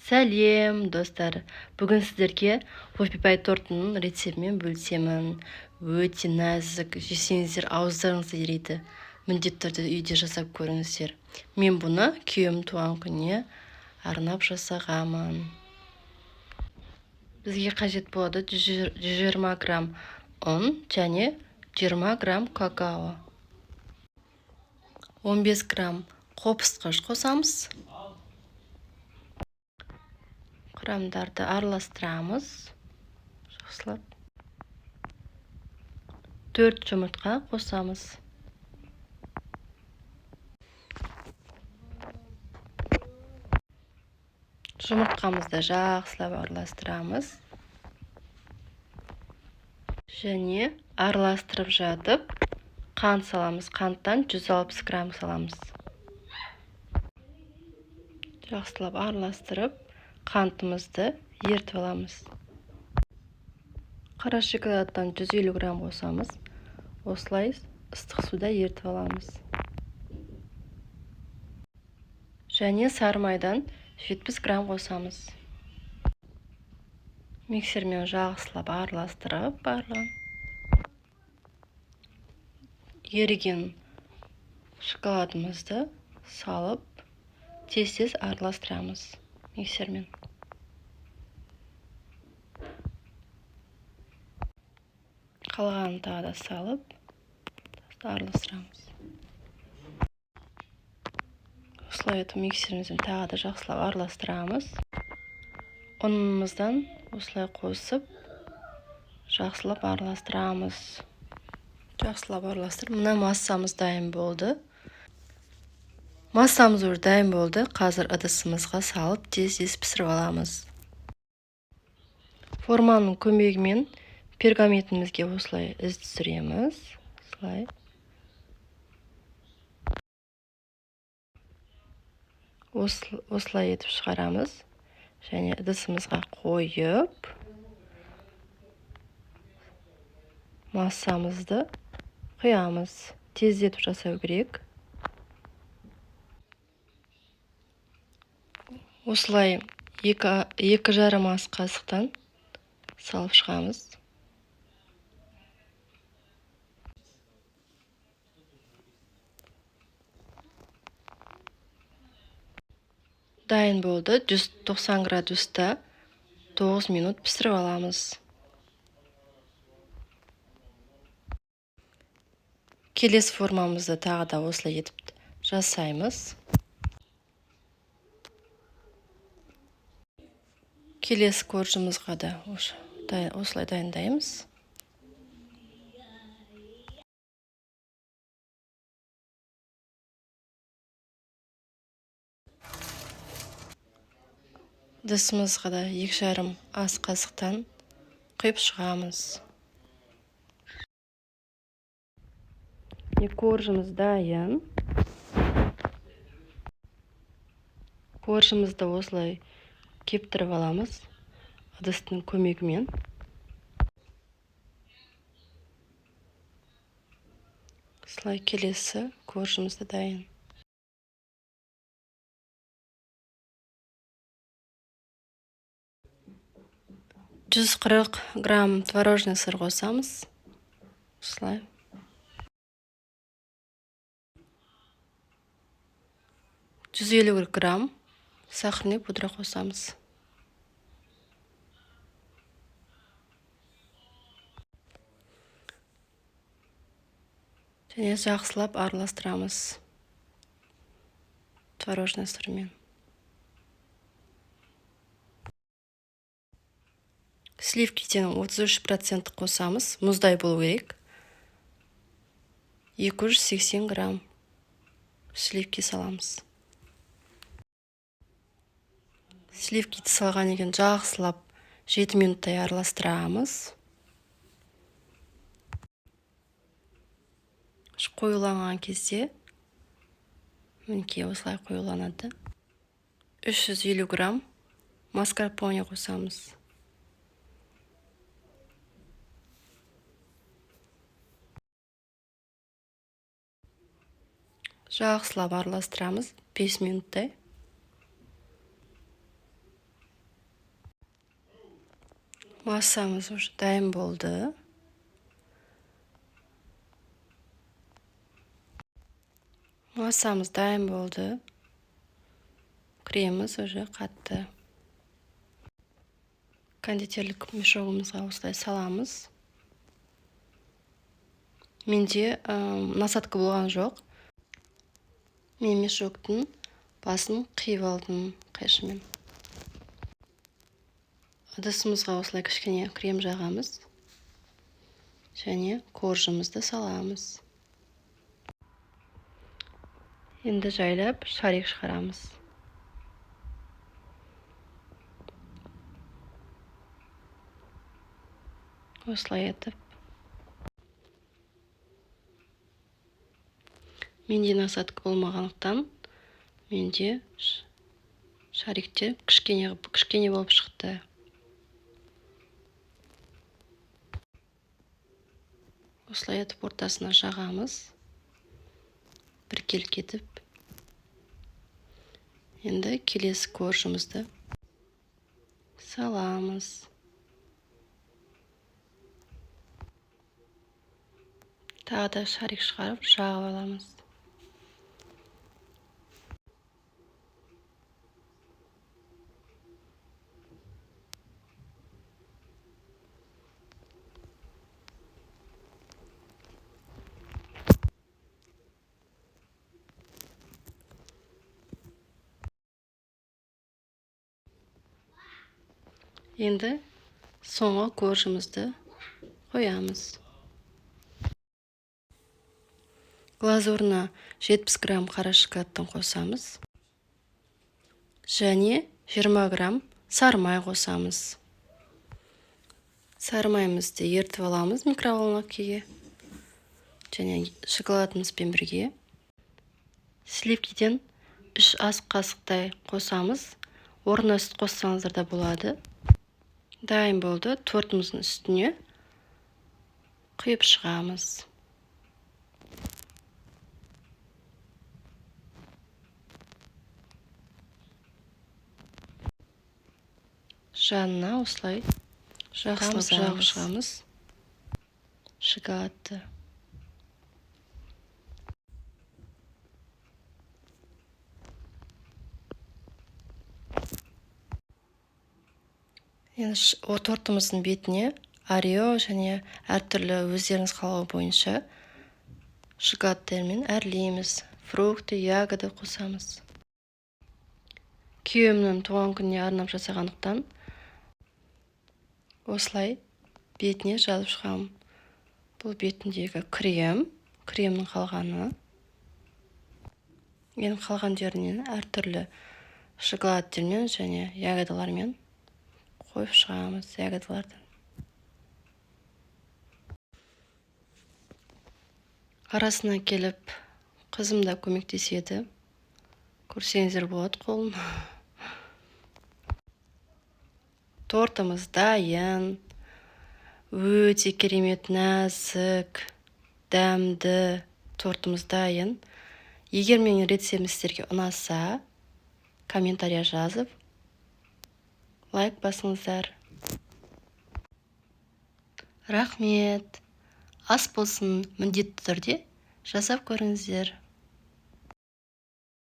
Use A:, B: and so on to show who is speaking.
A: Сәлем, достар. Бүгін сіздерге кофе-пай тортының рецептімен бөлісемін. Өте нәзік, жесеңіздер ауыздарыңызды ериді. Міндетті түрде үйде жасап көріңіздер. Мен бұны күйеуім туған күніне арнап жасағамын. Бізге қажет болады 120 грамм ұн және 20 грамм какао. 15 грамм қопсытқыш қосамыз. Құрамдарды араластырамыз. Жақсылап. 4 жұмыртқа қосамыз. Жұмыртқамызды жақсылап араластырамыз. Және араластырып жатып, қант саламыз. Қанттан 160 грамм саламыз. Жақсылап араластырып, қантымызды ертіп аламыз. Қара шоколадтан 150 грамм қосамыз. Осылай ыстық суда ертіп аламыз. Және сары майдан 70 грамм қосамыз. Миксермен жақсылап араластырып барлығын. Еріген шоколадымызды салып, тез-тез араластырамыз миксермен. Қалғанын тағы да салып, араластырамыз. Осылай етіп миксерімізбен тағы да жақсылап араластырамыз. Ұнымыздан осылай қосып, жақсылап араластырамыз. Жақсылап араластырып, мына массамыз дайын болды. Массамыз уже дайын болды. Қазір ыдысымызға салып, тез-тез пісіріп аламыз. Форманың көмегімен пергаментімізге осылай із түсіреміз. Осылай етіп шығарамыз. Және ыдысымызға қойып, массамызды құямыз. Тездетіп жасау керек. Осылай 2,5 ас қасықтан салып шығамыз. Дайын болды. 190 градуста 9 минут пісіріп аламыз. Келесі формамызды тағы да осылай етіп жасаймыз. Келесі коржымызға да осылай дайындаймыз. Ыдысымызға да 2,5 ас қасықтан құйып шығамыз. Коржымыз дайын. Коржымызды осылай кептіріп аламыз ыдыстың көмегімен. Осылай келесі коржымызды дайын. 140 грамм творожный сыр қосамыз. Осылай. 150 грамм сахарный пудра қосамыз. Және жақсылап араластырамыз творожный сырмен. Сливкиден 33% қосамыз. Мұздай болу керек. 280 грамм сливки саламыз. Сливкиді салған еген жақсылап 7 минуттай араластырамыз. Қоюланған кезде мінекей осылай қоюланады. 350 грамм маскарпоне қосамыз. Жақсылап араластырамыз 5 минуттай. Массамыз уже дайын болды. Массамыз дайын болды. Креміміз уже қатты. Кондитерлік мешогымызға осылай саламыз. Менде насадка болған жоқ. Мен мешоктың басын қиып алдым қайшымен. Ыдысымызға осылай кішкене крем жағамыз. Және коржымызды саламыз. Енді жайлап шарик шығарамыз. Осылай етіп. Менде насадка болмағандықтан, менде шарикте кішкене болып шықты. Осылай етіп ортасына жағамыз. Біркелкі етіп. Енді келесі коржымызды саламыз. Тағы да шарик шығарып жағып аламыз. Енді соңғы коржымызды қоямыз. Глазурына 70 грамм қара шоколадтан қосамыз. Және 20 грамм сары май қосамыз. Сары майымызды ертіп аламыз микроволновкаға. Және шоколадымызбен бірге. Сливкиден 3 ас қасықтай қосамыз. Орнына сүт қоссаңыздар да болады. Дайын болды. Тортымыздың үстіне құйып шығамыз. Жанына осылай жағып шығамыз. Шоколадты. Енді тортымыздың бетіне Орео және әртүрлі өздеріңіз қалауы бойынша шоколадтермен әрлейміз. Фрукты, ягода қосамыз. Күйеуімнің туған күніне арнап жасағандықтан осылай бетіне жазып шығамын. Бұл бетіндегі кремнің қалғаны. Енді қалған жерінен әртүрлі шоколадтермен және ягодалармен қойып шығамыз ягодалардан. Арасына келіп қызым да көмектеседі. Көрсеңіздер болады қолын. Тортымыз дайын. Өте керемет, нәзік, дәмді тортымыз дайын. Егер менің рецептім сіздерге ұнаса, комментария жазып, лайк басыңыздар. Рахмет. Ас болсын, міндетті түрде жасап көріңіздер.